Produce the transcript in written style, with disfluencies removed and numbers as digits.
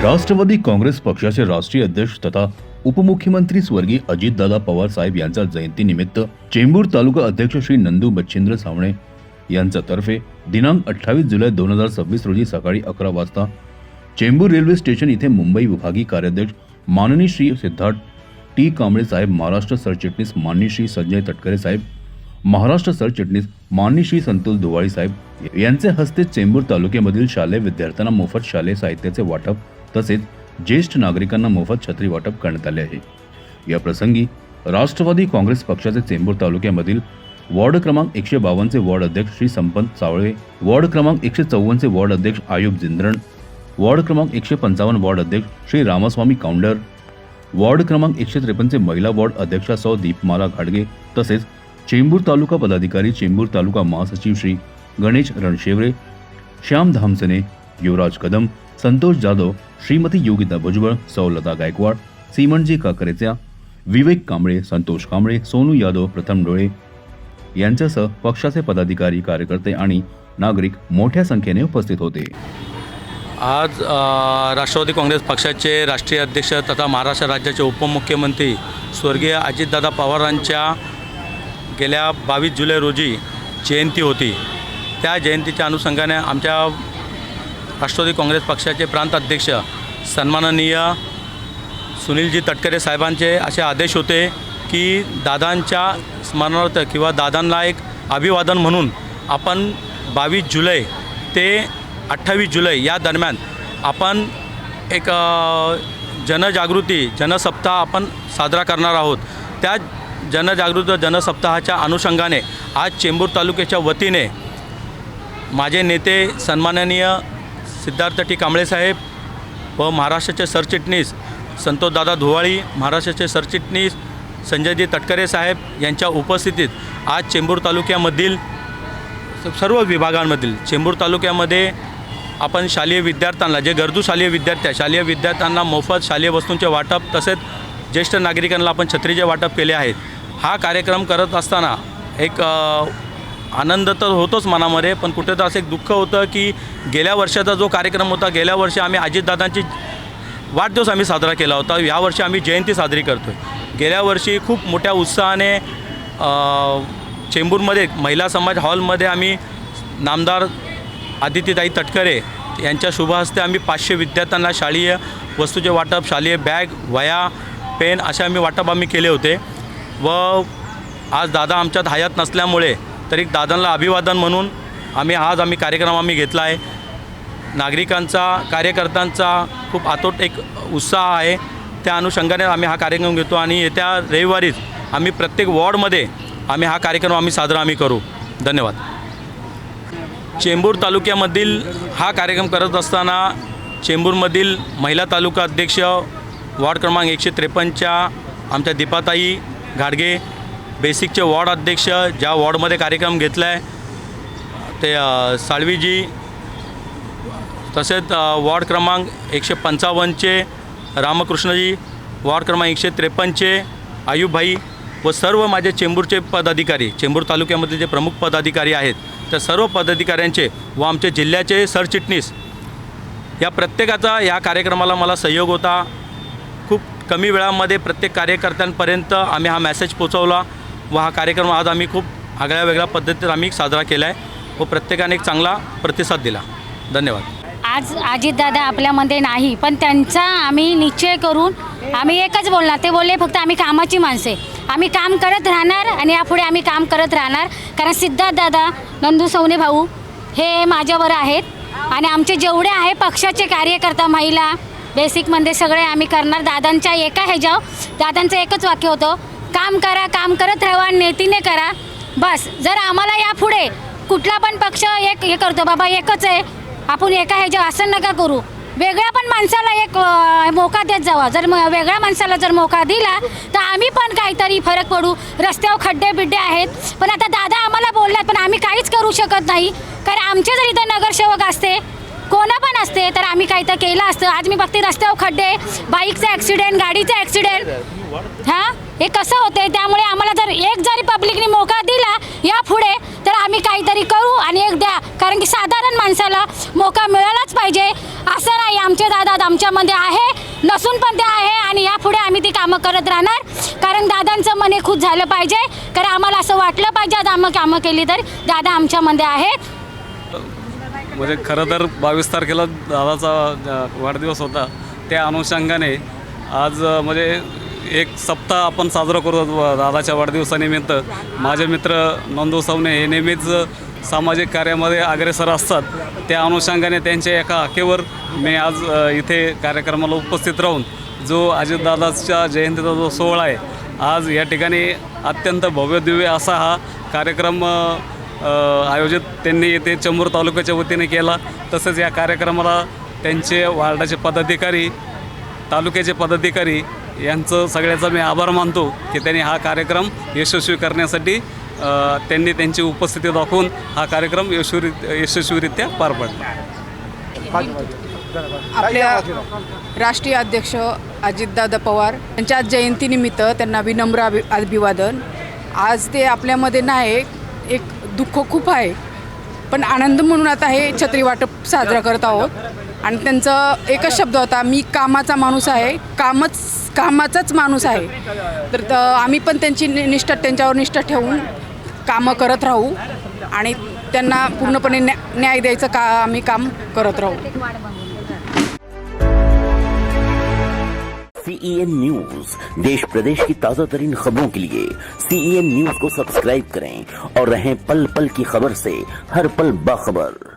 राष्ट्रवादी काँग्रेस पक्षाचे राष्ट्रीय अध्यक्ष तथा उपमुख्यमंत्री स्वर्गीय अजितदादा पवार साहेब यांच्या जयंतीनिमित्त चेंबूर तालुका अध्यक्ष श्री नंदू बच्छिंद्र सावणे यांच्यातर्फे दिनांक 28 जुलै 2026 रोजी सकाळी 11 वाजता चेंबूर रेल्वे स्टेशन इथे मुंबई विभागीय कार्याध्यक्ष माननीय श्री सिद्धार्थ टी कांबळे साहेब, महाराष्ट्र सरचिटणीस माननीय श्री संजय तटकरे साहेब, महाराष्ट्र सरचिटणीस माननीय श्री संतोष दुवाळी साहेब यांचे हस्ते चेंबूर तालुक्यामधील शालेय विद्यार्थ्यांना मोफत शालेय साहित्याचे वाटप तसेच ज्येष्ठ नागरिकांना मोफत छत्री वाटप करण्यात आले आहे। या प्रसंगी राष्ट्रवादी काँग्रेस पक्षाचे चेंबूर तालुक्यामधील वार्ड क्रमांक 152 चे वार्ड अध्यक्ष श्री संपत सावळे, वार्ड क्रमांक 154 चे वार्ड अध्यक्ष आयुब जिंद्रण, वार्ड क्रमांक 155 वार्ड अध्यक्ष श्री रामास्वामी काउंडर, वार्ड क्रमांक 153 चे महिला वार्ड अध्यक्षा सौ दीपमाला घाडगे तसेच चेंबूर तालुका पदाधिकारी, चेंबूर तालुका महासचिव श्री गणेश रणशेवरे, श्याम धामसने, युवराज कदम, संतोष जाधव, श्रीमती योगिता भुजबळ, सौलता गायकवाड, सीमनजी काकरेचा, विवेक कांबळे, संतोष कांबळे, सोनू यादव, प्रथम डोळे यांच्यासह पक्षाचे पदाधिकारी, कार्यकर्ते आणि नागरिक मोठ्या संख्येने उपस्थित होते। आज राष्ट्रवादी काँग्रेस पक्षाचे राष्ट्रीय अध्यक्ष तथा महाराष्ट्र राज्याचे उपमुख्यमंत्री स्वर्गीय अजितदादा पवारांच्या गेल्या 22 जुलै रोजी जयंती होती। त्या जयंतीच्या अनुषंगाने आमच्या राष्ट्रवादी काँग्रेस पक्षाचे प्रांत अध्यक्ष सन्माननीय सुनीलजी तटकरे साहेबांचे असे आदेश होते की दादांच्या स्मरणार्थ किंवा दादांना एक अभिवादन म्हणून आपण 22 जुलै ते 28 जुलै या दरम्यान आपण एक जनजागृती जनसप्ताह आपण साजरा करणार आहोत। त्या जनजागृती जनसप्ताहाच्या अनुषंगाने आज चेंबूर तालुक्याच्या वतीने माझे नेते सन्माननीय सिद्धार्थ टी कांबळे साहेब व महाराष्ट्राचे सरचिटणीस संतोषदादा धुवाळी, महाराष्ट्राचे सरचिटणीस संजयजी तटकरे साहेब यांच्या उपस्थितीत आज चेंबूर तालुक्यामधील सर्व विभागांमधील चेंबूर तालुक्यामध्ये आपण शालेय विद्यार्थ्यांना जे गरजू शालेय विद्यार्थ्यांना मोफत शालेय वस्तूंचे वाटप तसेच ज्येष्ठ नागरिकांना आपण छत्रीचे वाटप केले आहेत। हा कार्यक्रम करत असताना एक आनंद तर होतोच मनामध्ये, पण कुठे तर असं एक दुःख होतं की गेल्या वर्षाचा जो कार्यक्रम होता, गेल्या वर्षी आम्ही अजितदादांची वाढदिवस आम्ही साजरा केला होता, यावर्षी आम्ही जयंती साजरी करतो आहे। गेल्या वर्षी खूप मोठ्या उत्साहाने चेंबूरमध्ये महिला समाज हॉलमध्ये आम्ही नामदार आदित्यताई तटकरे यांच्या शुभ हस्ते आम्ही 500 विद्यार्थ्यांना शालेय वस्तूचे वाटप, शालेय बॅग, वह्या, पेन असे आम्ही वाटप केले होते। व आज दादा आमच्यात हयात नसल्यामुळे तरी दादांना अभिवादन म्हणून आम्ही कार्यक्रम घेतला आहे। नागरिकांचा, कार्यकर्त्यांचा खूप आतोट एक उत्साह आहे, त्या अनुषंगाने आम्ही हा कार्यक्रम घेतो आणि येत्या रविवारीच आम्ही प्रत्येक वॉर्डमध्ये हा कार्यक्रम साजरा करू। धन्यवाद। चेंबूर तालुक्यामधील हा कार्यक्रम करत असताना चेंबूरमधील महिला तालुका अध्यक्ष वॉर्ड क्रमांक 153च्या आमच्या दीपाताई घाडगे, बेसिकचे वॉर्ड अध्यक्ष ज्या वॉर्डमध्ये कार्यक्रम घेतला आहे ते साळवीजी, तसेच वॉर्ड क्रमांक 155चे रामकृष्णजी, वॉर्ड क्रमांक 153चे आयुबभाई व सर्व माझे चेंबूरचे पदाधिकारी, चेंबूर तालुक्यामध्ये जे प्रमुख पदाधिकारी आहेत त्या सर्व पदाधिकाऱ्यांचे व आमचे जिल्ह्याचे सरचिटणीस या प्रत्येकाचा या कार्यक्रमाला मला सहयोग होता। खूप कमी वेळामध्ये प्रत्येक कार्यकर्त्यांपर्यंत हा मेसेज पोहोचवला व हा कार्यक्रम आज खूप आगळ्या वेगळ्या पद्धतीत साजरा केला आहे व प्रत्येकाने एक चांगला प्रतिसाद दिला। धन्यवाद। आज अजितदादा आपल्यामध्ये नाही, पण त्यांचा आम्ही निश्चय करून एकच बोलणार, ते बोलले फक्त आम्ही कामाची माणसे, आम्ही काम करत राहणार आणि यापुढे आम्ही काम करत राहणार। कारण सिद्धार्थ दादा, नंदू सवणे भाऊ हे माझ्यावर आहेत आणि आमचे जेवढे आहे पक्षाचे कार्यकर्ता, महिला, बेसिकमध्ये सगळे आम्ही करणार। दादांच्या दादांचं एकच वाक्य होतं, काम करा, काम करत राहा, नेतीने करा बस। जर आम्हाला यापुढे कुठला पण पक्ष हे करतो बाबा एकच आहे, आपण असं नका करू, वेगळ्या पण माणसाला एक मौका देत जावा। जर वेगळ्या माणसाला जर मौका दिला तर आम्ही पण काहीतरी फरक पडू। रस्त्यावर खड्डे आहेत, पण आता दादा आम्हाला बोलल्यात, पण आम्ही काहीच करू शकत नाही कारण आमचे जर इथं नगरसेवक असते, कोणा पण असते तर आम्ही काही तर केलं असतं। आज मी बघते रस्त्यावर खड्डे, बाईकचा ॲक्सिडेंट, गाडीचा ॲक्सिडेंट, हे कसं होते। त्यामुळे आम्हाला जरी पब्लिकने मौका दिला यापुढे तर आम्ही काहीतरी करू आणि एक द्या, कारण की साधारण माणसाला दादाला मौका मिळालाच पाहिजे. असं नाही आमचे दादा आमच्यामध्ये आहे, नसून पण ते आहे आणि यापुढे आम्ही ती कामं करत राहणार. कारण दादांचं मन हे खुश झालं पाहिजे, कारण आम्हाला असं वाटलं पाहिजे आज आम्ही कामं केली तर दादा आमच्यामध्ये आहेत. म्हणजे खरं तर 22 तारखेला दादाचा वाढदिवस होता. त्या अनुषंगाने आज म्हणजे एक सप्ताह आपण साजरा करतो दादाच्या वाढदिवसानिमित्त. माझे मित्र नंदू सवणे हे नेहमीच सामाजिक कार्यामध्ये अग्रेसर असतात. त्या अनुषंगाने त्यांच्या एका हाकेवर मी आज इथे कार्यक्रमाला उपस्थित राहून जो अजितदादाच्या जयंतीचा जो सोहळा आहे, आज या ठिकाणी अत्यंत भव्यदिव्य असा हा कार्यक्रम आयोजित त्यांनी येथे चेंबूर तालुक्याच्या वतीने केला. तसंच या कार्यक्रमाला त्यांचे वार्डाचे पदाधिकारी, तालुक्याचे पदाधिकारी यांचं सगळ्याचा मी आभार मानतो की त्यांनी हा कार्यक्रम यशस्वी करण्यासाठी त्यांनी त्यांची उपस्थिती दाखवून हा कार्यक्रम यशस्वीरित्या पार पडला. आपल्या राष्ट्रीय अध्यक्ष अजितदादा पवार यांच्या आज जयंतीनिमित्त त्यांना विनम्र अभिवादन. आज ते आपल्यामध्ये नाही, एक दुःख खूप आहे, पण आनंद म्हणून आता हे छत्री वाटप साजरा करत आहोत. आणि त्यांचं एकच शब्द होता, मी कामाचा माणूस आहे, कामाचाच माणूस आहे. तर आम्ही पण त्यांची त्यांच्यावर निष्ठा ठेवून कामं करत राहू आणि त्यांना पूर्णपणे न्याय द्यायचं आम्ही काम करत राहू. CEN न्यूज, देश प्रदेश की ताज़ा तरीन खबरों के लिए CEN न्यूज को सब्सक्राइब करें और रहें पल पल की खबर से हर पल बाखबर.